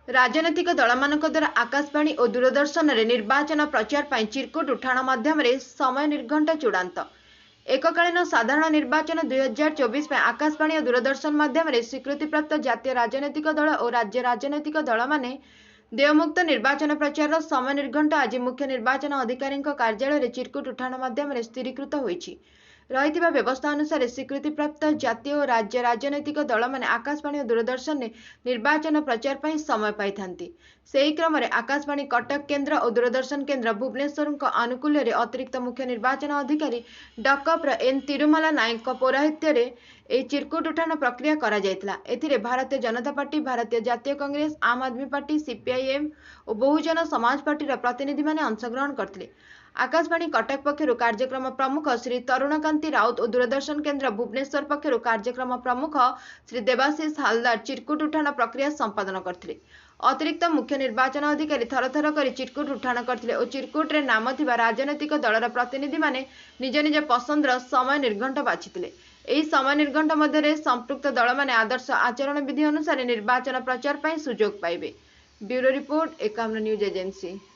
राजनैतिक दलମାନଙ୍କ द्वारा आकाशवाणी और दूरदर्शन रे निर्वाचन प्रचार पर चिरकुट उठाण माध्यम समय निर्घंट चूड़ांत एककालीन साधारण निर्वाचन 2024 आकाशवाणी और दूरदर्शन माध्यम स्वीकृतिप्राप्त जातीय राजनैतिक दल और राज्य राजनैतिक दल माने देयमुक्त निर्वाचन प्रचार समय निर्घंट आज मुख्य निर्वाचन अधिकारी कार्यालय चिरकुट उठाण माध्यम स्थिरीकृत होईछि। रही व्यवस्था अनुसार स्वीकृतिप्राप्त जातीय और राज्य राजनैतिक दल मैंने आकाशवाणी और दूरदर्शन में निर्वाचन प्रचार पर समय पाई से क्रम में आकाशवाणी कटक केन्द्र और दूरदर्शन केन्द्र भुवनेश्वर आनुकूल्य अतिरिक्त मुख्य निर्वाचन अधिकारी डकप्र एन तिरुमला नायक पौराहित्य चिरकुट उठाण प्रक्रिया करा जायतिला। एथिरे भारतीय जनता पार्टी, भारतीय जातीय कांग्रेस, आम आदमी पार्टी, सीपीआईएम और बहुजन समाज पार्टी प्रतिनिधि माने अंशग्रहण करथिले। आकाशवाणी कटक पक्षर कार्यक्रम प्रमुख श्री तरुणकांति राउत और दूरदर्शन केन्द्र भुवनेश्वर पक्षर कार्यक्रम प्रमुख श्री देवाशीष हालदार चिरकुट उठाण प्रक्रिया संपादन करथिले। अतिरिक्त मुख्य निर्वाचन अधिकारी थर थर कर चिरकुट उठाण करथिले और चिरकुट रे नाम थिबा राजनैतिक दलर प्रतिनिधि माने निज निज पसंदर समय निर्घंट बाछिथिले। एही समय निर्घंट मध्य संपृक्त दल माने आदर्श आचरण विधि अनुसार निर्वाचन प्रचार पर सुजोग पाइबे। Bureau report 51 news agency.